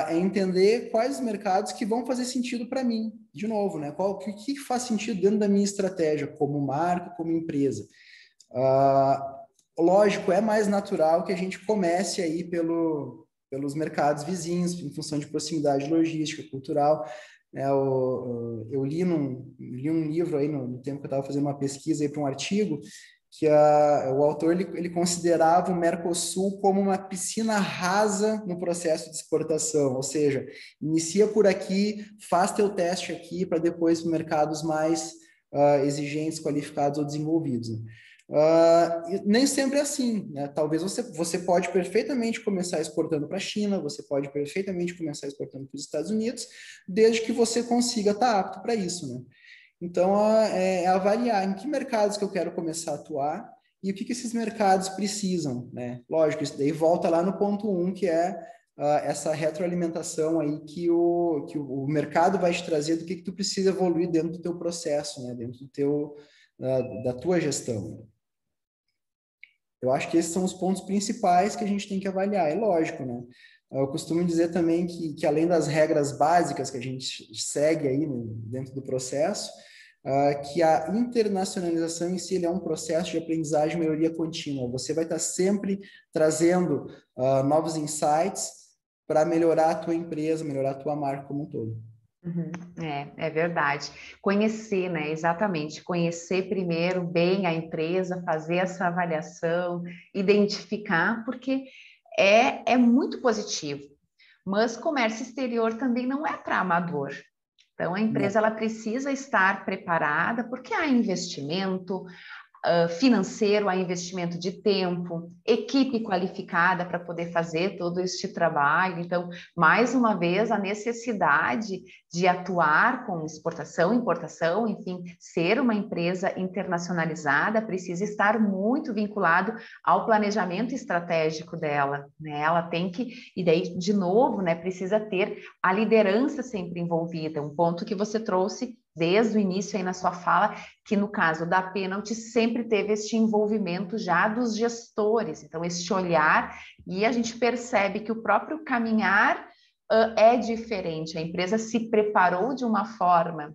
É entender quais os mercados que vão fazer sentido para mim, de novo, né? O que faz sentido dentro da minha estratégia, como marca, como empresa. Lógico, é mais natural que a gente comece aí pelos mercados vizinhos, em função de proximidade logística, cultural. Eu li um livro aí no tempo que eu estava fazendo uma pesquisa para um artigo, o autor ele considerava o Mercosul como uma piscina rasa no processo de exportação, ou seja, inicia por aqui, faz teu teste aqui para depois para mercados mais exigentes, qualificados ou desenvolvidos. Né? Nem sempre é assim, né? Talvez você pode perfeitamente começar exportando para a China, você pode perfeitamente começar exportando para os Estados Unidos, desde que você consiga estar apto para isso, né? Então, é avaliar em que mercados que eu quero começar a atuar e o que esses mercados precisam, né? Lógico, isso daí volta lá no ponto 1, que é essa retroalimentação aí que o mercado vai te trazer do que tu precisa evoluir dentro do teu processo, né? Dentro da tua gestão. Eu acho que esses são os pontos principais que a gente tem que avaliar. É lógico, né? Eu costumo dizer também que além das regras básicas que a gente segue aí dentro do processo, que a internacionalização em si é um processo de aprendizagem e melhoria contínua. Você vai estar sempre trazendo novos insights para melhorar a tua empresa, melhorar a tua marca como um todo. Uhum. É verdade. Conhecer, né? Exatamente. Conhecer primeiro bem a empresa, fazer essa avaliação, identificar, porque é muito positivo. Mas comércio exterior também não é para amador. Então, a empresa ela precisa estar preparada, porque há investimento, financeiro, há investimento de tempo, equipe qualificada para poder fazer todo este trabalho. Então, mais uma vez, a necessidade de atuar com exportação, importação, enfim, ser uma empresa internacionalizada precisa estar muito vinculado ao planejamento estratégico dela, né? Ela tem que, e daí, de novo, né, precisa ter a liderança sempre envolvida, um ponto que você trouxe desde o início aí na sua fala, que no caso da Penalty sempre teve este envolvimento já dos gestores, então este olhar, e a gente percebe que o próprio caminhar é diferente, a empresa se preparou de uma forma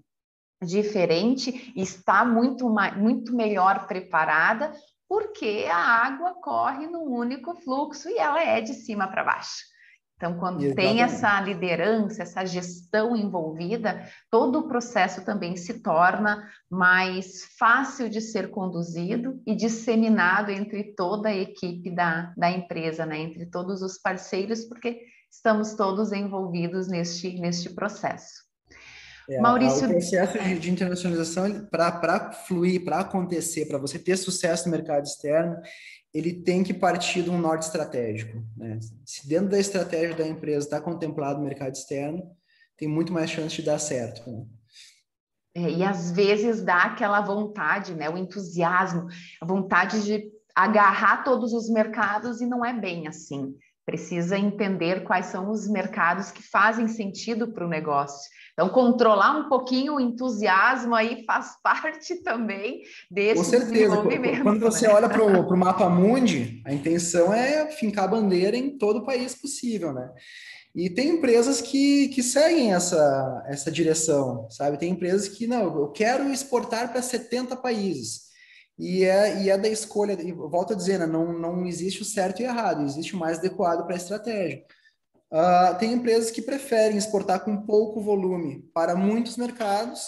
diferente, está muito melhor preparada, porque a água corre num único fluxo e ela é de cima para baixo. Então, quando tem Exatamente. essa liderança, essa gestão envolvida, todo o processo também se torna mais fácil de ser conduzido e disseminado entre toda a equipe da empresa, né? Entre todos os parceiros, porque estamos todos envolvidos neste processo. O Maurício, processo de internacionalização, para fluir, para acontecer, para você ter sucesso no mercado externo, ele tem que partir de um norte estratégico, né? Se dentro da estratégia da empresa está contemplado o mercado externo, tem muito mais chance de dar certo, né? E às vezes dá aquela vontade, né, o entusiasmo, a vontade de agarrar todos os mercados e não é bem assim. Precisa entender quais são os mercados que fazem sentido para o negócio. Então, controlar um pouquinho o entusiasmo aí faz parte também Com desse certeza. Quando desenvolvimento, você né? olha para o mapa mundi, a intenção é fincar a bandeira em todo o país possível, né? E tem empresas que seguem essa direção, sabe? Tem empresas que, não, eu quero exportar para 70 países. E é da escolha, e volto a dizer, né? Não existe o certo e errado, existe o mais adequado para a estratégia. Tem empresas que preferem exportar com pouco volume para muitos mercados,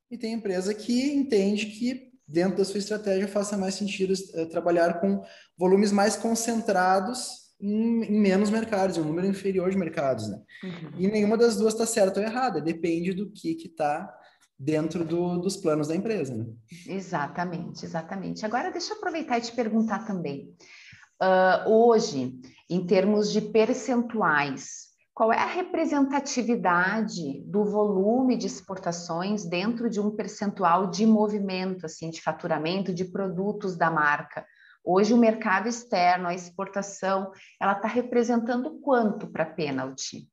e tem empresa que entende que dentro da sua estratégia faça mais sentido trabalhar com volumes mais concentrados em menos mercados, em um número inferior de mercados, né? E Uhum. nenhuma das duas está certa ou errada, depende do que está dentro dos planos da empresa, né? Exatamente, exatamente. Agora, deixa eu aproveitar e te perguntar também. Hoje, em termos de percentuais, qual é a representatividade do volume de exportações dentro de um percentual de movimento, assim, de faturamento de produtos da marca? Hoje, o mercado externo, a exportação, ela está representando quanto para a Penalty?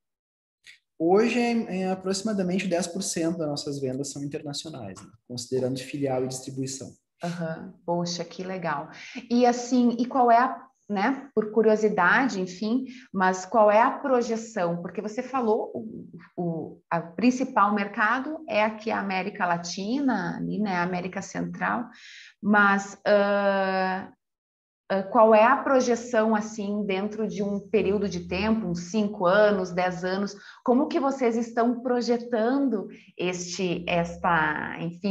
Hoje, em aproximadamente 10% das nossas vendas são internacionais, né? Considerando filial e distribuição. Uhum. Poxa, que legal. E assim, e qual é a, né, por curiosidade, enfim, mas qual é a projeção? Porque você falou, a principal mercado é aqui a América Latina, ali, né, a América Central, mas qual é a projeção, assim, dentro de um período de tempo, uns 5 anos, 10 anos, como que vocês estão projetando enfim,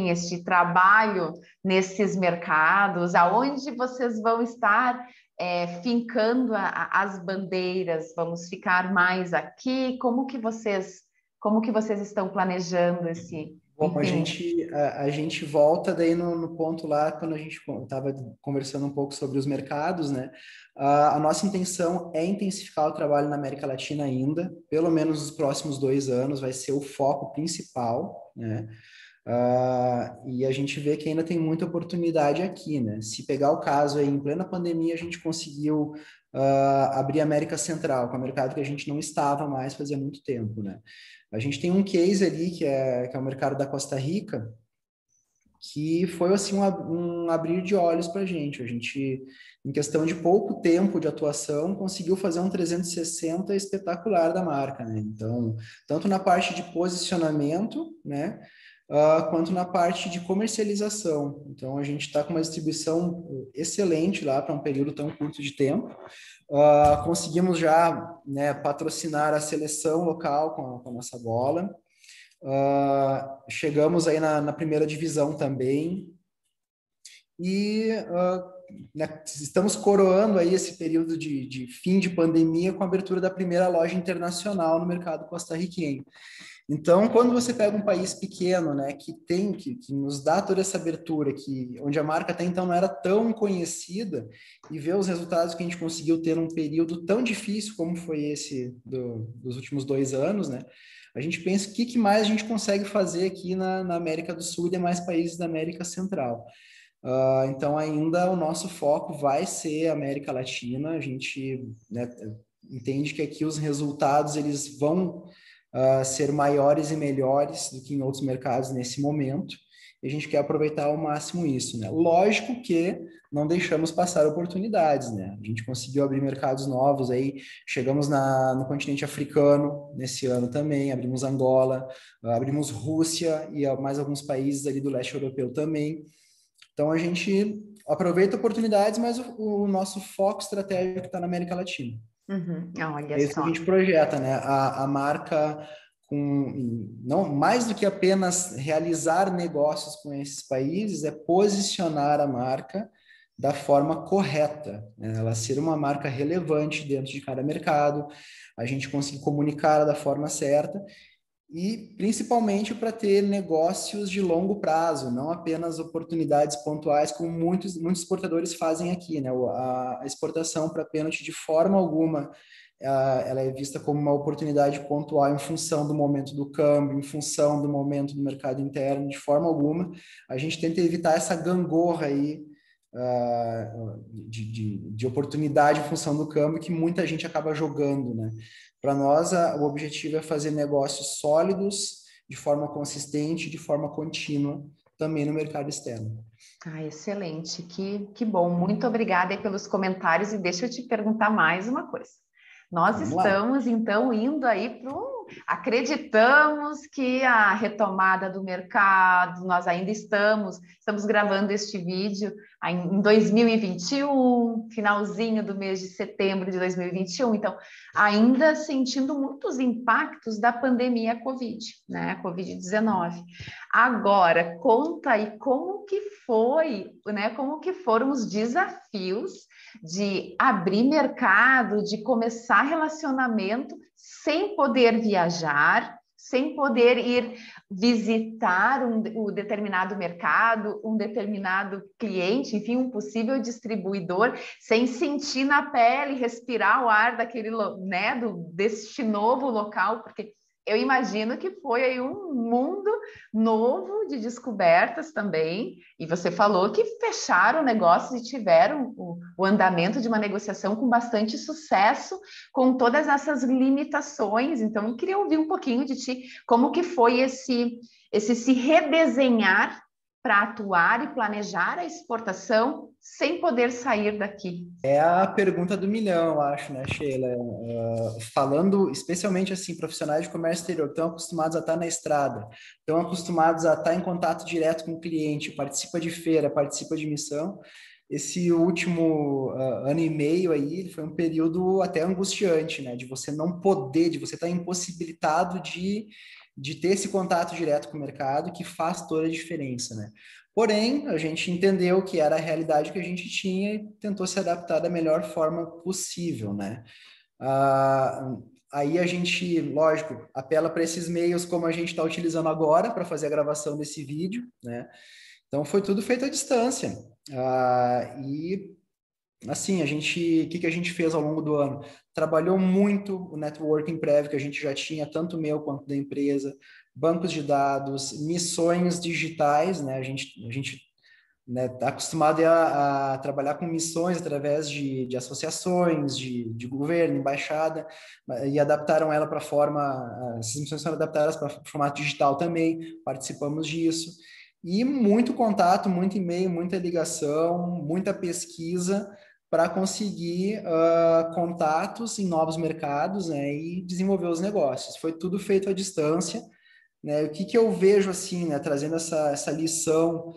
este trabalho nesses mercados, aonde vocês vão estar fincando as bandeiras, vamos ficar mais aqui, como que vocês estão planejando Bom, enfim. a gente volta daí no ponto lá, quando a gente estava conversando um pouco sobre os mercados, né? A nossa intenção é intensificar o trabalho na América Latina ainda, pelo menos nos próximos 2 anos, vai ser o foco principal, né? E a gente vê que ainda tem muita oportunidade aqui, né? Se pegar o caso aí, em plena pandemia, a gente conseguiu abrir a América Central, que é um mercado que a gente não estava mais fazia muito tempo, né? A gente tem um case ali, que é o mercado da Costa Rica, que foi assim um abrir de olhos para a gente. A gente, em questão de pouco tempo de atuação, conseguiu fazer um 360 espetacular da marca, né? Então, tanto na parte de posicionamento, né? Quanto na parte de comercialização. Então, a gente está com uma distribuição excelente lá para um período tão curto de tempo. Conseguimos já, né, patrocinar a seleção local com a nossa bola. Chegamos aí na primeira divisão também. E né, estamos coroando aí esse período de fim de pandemia com a abertura da primeira loja internacional no mercado costarriquenho. Então, quando você pega um país pequeno, né, que nos dá toda essa abertura, onde a marca até então não era tão conhecida, e vê os resultados que a gente conseguiu ter num período tão difícil como foi esse dos últimos 2 anos, né, a gente pensa o que mais a gente consegue fazer aqui na América do Sul e demais países da América Central. Então, ainda o nosso foco vai ser a América Latina. A gente, né, entende que aqui os resultados eles vão ser maiores e melhores do que em outros mercados nesse momento. E a gente quer aproveitar ao máximo isso, né? Lógico que não deixamos passar oportunidades, né? A gente conseguiu abrir mercados novos aí, chegamos no continente africano nesse ano também, abrimos Angola, abrimos Rússia e mais alguns países ali do leste europeu também. Então, a gente aproveita oportunidades, mas o nosso foco estratégico está na América Latina. Uhum, olha É isso que a só. gente projeta, né? A marca não mais do que apenas realizar negócios com esses países, é posicionar a marca da forma correta, né? Ela ser uma marca relevante dentro de cada mercado, a gente conseguir comunicar da forma certa e principalmente para ter negócios de longo prazo, não apenas oportunidades pontuais, como muitos exportadores fazem aqui, né? A exportação para pênalti, de forma alguma, ela é vista como uma oportunidade pontual em função do momento do câmbio, em função do momento do mercado interno, de forma alguma. A gente tenta evitar essa gangorra aí de oportunidade em função do câmbio que muita gente acaba jogando, né? Para nós, o objetivo é fazer negócios sólidos, de forma consistente, de forma contínua, também no mercado externo. Ah, excelente, que bom. Muito obrigada aí pelos comentários e deixa eu te perguntar mais uma coisa. Nós Vamos lá. estamos, então, indo aí para acreditamos que a retomada do mercado, nós ainda estamos gravando este vídeo em 2021, finalzinho do mês de setembro de 2021, então, ainda sentindo muitos impactos da pandemia Covid, né, Covid-19. Agora, conta aí como que foi, né, como que foram os desafios de abrir mercado, de começar relacionamento sem poder viajar, sem poder ir visitar um determinado mercado, um determinado cliente, enfim, um possível distribuidor, sem sentir na pele, respirar o ar daquele, né, deste novo local, porque eu imagino que foi aí um mundo novo de descobertas também. E você falou que fecharam negócios e tiveram o andamento de uma negociação com bastante sucesso, com todas essas limitações. Então, eu queria ouvir um pouquinho de ti, como que foi esse se redesenhar para atuar e planejar a exportação sem poder sair daqui. É a pergunta do milhão, eu acho, né, Sheila? Falando especialmente assim, profissionais de comércio exterior estão acostumados a estar na estrada, estão acostumados a estar em contato direto com o cliente, participa de feira, participa de missão. esse último ano e meio aí foi um período até angustiante, né? De você não poder, de você estar impossibilitado de ter esse contato direto com o mercado, que faz toda a diferença, né? Porém, a gente entendeu que era a realidade que a gente tinha e tentou se adaptar da melhor forma possível, né? Ah, aí a gente, lógico, apela para esses meios como a gente está utilizando agora para fazer a gravação desse vídeo, né? Então foi tudo feito à distância. E assim, o que a gente fez ao longo do ano? Trabalhou muito o networking prévio que a gente já tinha, tanto meu quanto da empresa, bancos de dados, missões digitais, né? A gente né, está acostumado a trabalhar com missões através de associações, de governo, embaixada, e adaptaram ela para a forma, essas missões foram adaptadas para formato digital também, participamos disso, e muito contato, muito e-mail, muita ligação, muita pesquisa para conseguir contatos em novos mercados, né, e desenvolver os negócios. Foi tudo feito à distância, né? O que eu vejo assim, né, trazendo essa lição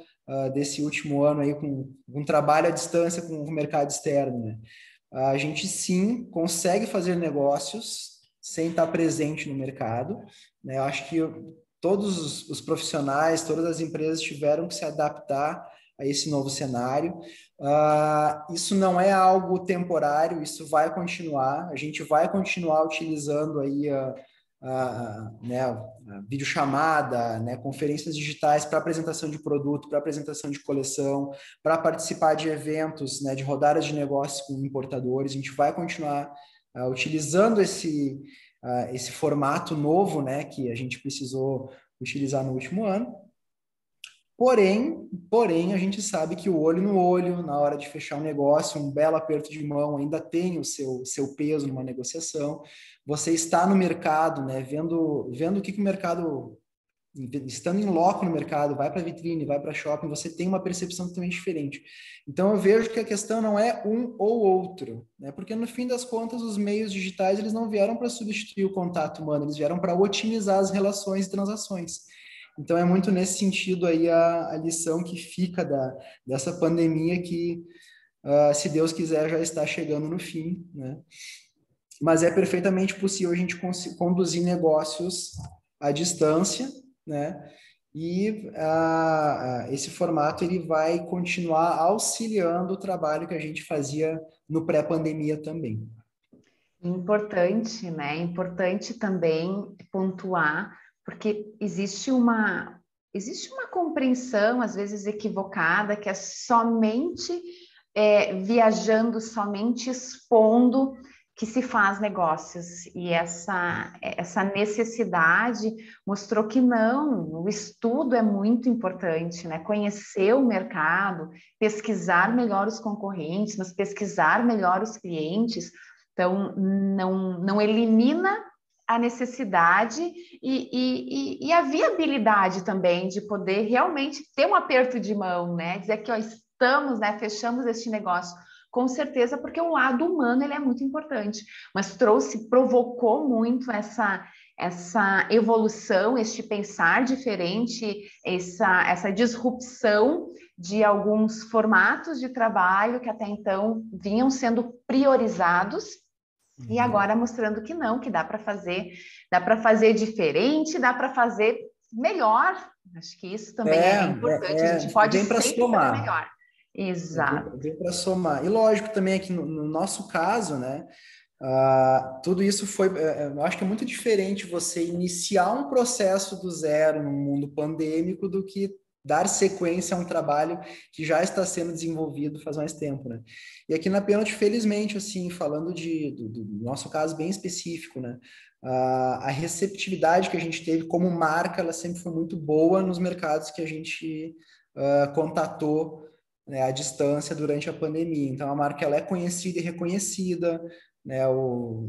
desse último ano aí com um trabalho à distância com o mercado externo, né? A gente sim consegue fazer negócios sem estar presente no mercado, né? Eu acho que todos os profissionais, todas as empresas tiveram que se adaptar a esse novo cenário. Isso não é algo temporário, isso vai continuar. A gente vai continuar utilizando aí né, a videochamada, né, conferências digitais para apresentação de produto, para apresentação de coleção, para participar de eventos, né, de rodadas de negócios com importadores. A gente vai continuar utilizando esse formato novo, né, que a gente precisou utilizar no último ano. Porém, a gente sabe que o olho no olho, na hora de fechar um negócio, um belo aperto de mão ainda tem o seu peso numa negociação. Você está no mercado, né, vendo o que o mercado, estando em loco no mercado, vai para vitrine, vai para shopping, você tem uma percepção totalmente diferente. Então, eu vejo que a questão não é um ou outro, né, porque no fim das contas, os meios digitais eles não vieram para substituir o contato humano, eles vieram para otimizar as relações e transações. Então, é muito nesse sentido aí a lição que fica dessa pandemia que, se Deus quiser, já está chegando no fim, né? Mas é perfeitamente possível a gente conduzir negócios à distância, né? E esse formato ele vai continuar auxiliando o trabalho que a gente fazia no pré-pandemia também. Importante, né? Importante também pontuar, porque existe uma compreensão, às vezes equivocada, que é somente viajando, somente expondo que se faz negócios. E essa necessidade mostrou que não, o estudo é muito importante, né? Conhecer o mercado, pesquisar melhor os concorrentes, mas pesquisar melhor os clientes. Então, não elimina a necessidade e a viabilidade também de poder realmente ter um aperto de mão, né? Dizer que ó, estamos, né, fechamos este negócio. Com certeza, porque o lado humano ele é muito importante, mas provocou muito essa evolução, este pensar diferente, essa disrupção de alguns formatos de trabalho que até então vinham sendo priorizados e agora mostrando que não, que dá para fazer diferente, dá para fazer melhor. Acho que isso também é importante. A gente pode vem para sempre fazer somar. melhor. Exato. Vem para somar. E lógico também aqui no nosso caso, né? Tudo isso foi, eu acho que é muito diferente você iniciar um processo do zero no mundo pandêmico do que dar sequência a um trabalho que já está sendo desenvolvido faz mais tempo, né? E aqui na Pênalti, felizmente, assim, falando do nosso caso bem específico, né? A receptividade que a gente teve como marca, ela sempre foi muito boa nos mercados que a gente contatou, né, à distância durante a pandemia. Então, a marca ela é conhecida e reconhecida, né,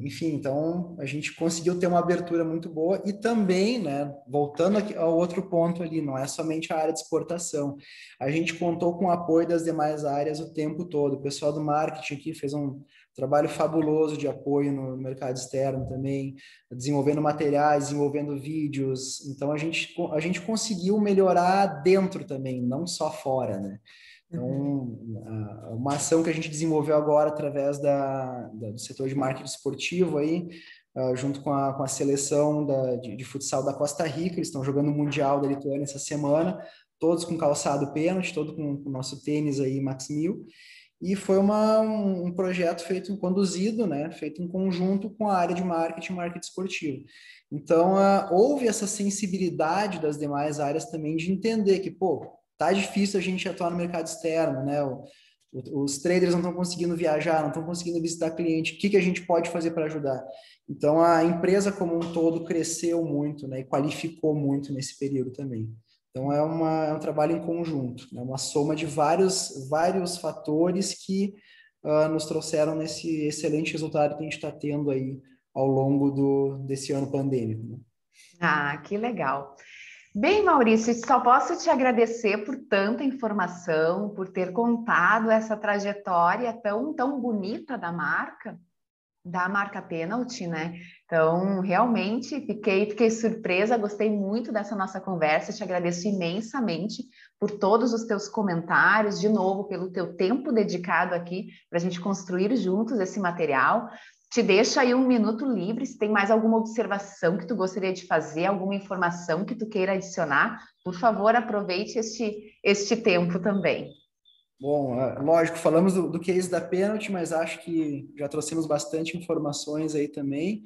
enfim, então a gente conseguiu ter uma abertura muito boa e também, né, voltando aqui ao outro ponto ali, não é somente a área de exportação, a gente contou com o apoio das demais áreas o tempo todo, o pessoal do marketing aqui fez um trabalho fabuloso de apoio no mercado externo também, desenvolvendo materiais, desenvolvendo vídeos, então a gente conseguiu melhorar dentro também, não só fora, né. Então, uma ação que a gente desenvolveu agora através do setor de marketing esportivo aí, junto com a seleção de futsal da Costa Rica, eles estão jogando o Mundial da Lituânia essa semana, todos com calçado pênalti, todo com o nosso tênis aí Max 1000, e foi um projeto conduzido, né, feito em conjunto com a área de marketing esportivo. Então, houve essa sensibilidade das demais áreas também de entender que, pô, tá difícil a gente atuar no mercado externo, né? Os traders não estão conseguindo viajar, não estão conseguindo visitar cliente. O que a gente pode fazer para ajudar? Então, a empresa como um todo cresceu muito, né? E qualificou muito nesse período também. Então, é um trabalho em conjunto, né? Uma soma de vários fatores que nos trouxeram nesse excelente resultado que a gente está tendo aí ao longo desse ano pandêmico, né? Ah, que legal. Bem, Maurício, só posso te agradecer por tanta informação, por ter contado essa trajetória tão bonita da marca Penalty, né? Então, realmente fiquei surpresa, gostei muito dessa nossa conversa, te agradeço imensamente por todos os teus comentários, de novo, pelo teu tempo dedicado aqui para a gente construir juntos esse material. Te deixo aí um minuto livre, se tem mais alguma observação que tu gostaria de fazer, alguma informação que tu queira adicionar, por favor, aproveite este tempo também. Bom, lógico, falamos do case da pênalti, mas acho que já trouxemos bastante informações aí também.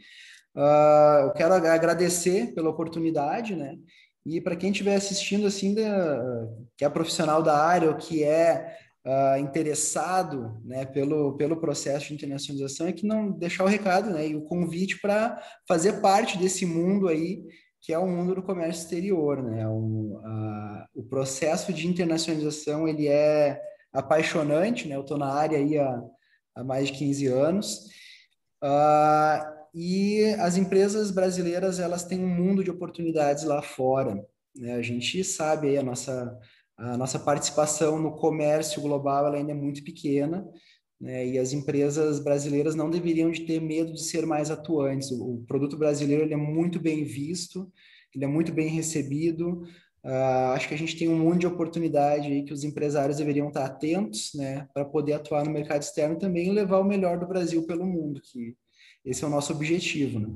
Eu quero agradecer pela oportunidade, né? E para quem estiver assistindo, assim, que é profissional da área ou que é interessado, né, pelo processo de internacionalização, é que não deixar o recado, né, e o convite para fazer parte desse mundo aí, que é o mundo do comércio exterior, né? O processo de internacionalização, ele é apaixonante, né? Eu estou na área aí há mais de 15 anos. E as empresas brasileiras, elas têm um mundo de oportunidades lá fora, né? A gente sabe aí a nossa participação no comércio global, ela ainda é muito pequena, né? E as empresas brasileiras não deveriam de ter medo de ser mais atuantes. O produto brasileiro, ele é muito bem visto, ele é muito bem recebido. Acho que a gente tem um mundo de oportunidade aí que os empresários deveriam estar atentos, né, para poder atuar no mercado externo também e levar o melhor do Brasil pelo mundo, que esse é o nosso objetivo, né?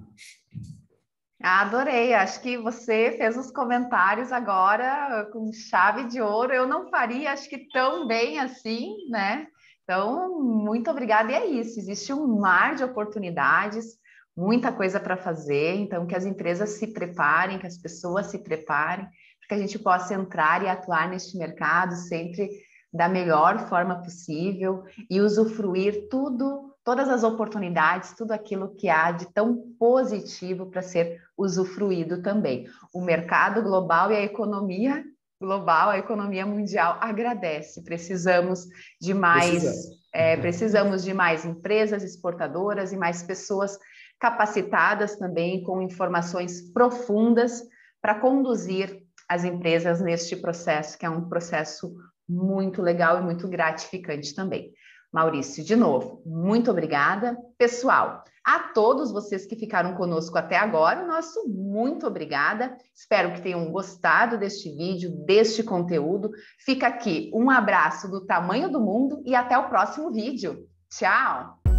Adorei, acho que você fez os comentários agora com chave de ouro. Eu não faria, acho que tão bem assim, né? Então, muito obrigada. E é isso, existe um mar de oportunidades, muita coisa para fazer. Então, que as empresas se preparem, que as pessoas se preparem, para que a gente possa entrar e atuar neste mercado sempre da melhor forma possível e usufruir todas as oportunidades, tudo aquilo que há de tão positivo para ser usufruído também. O mercado global e a economia global, a economia mundial agradece. Precisamos de mais empresas exportadoras e mais pessoas capacitadas também com informações profundas para conduzir as empresas neste processo, que é um processo muito legal e muito gratificante também. Maurício, de novo, muito obrigada. Pessoal, a todos vocês que ficaram conosco até agora, o nosso muito obrigada. Espero que tenham gostado deste vídeo, deste conteúdo. Fica aqui um abraço do tamanho do mundo e até o próximo vídeo. Tchau!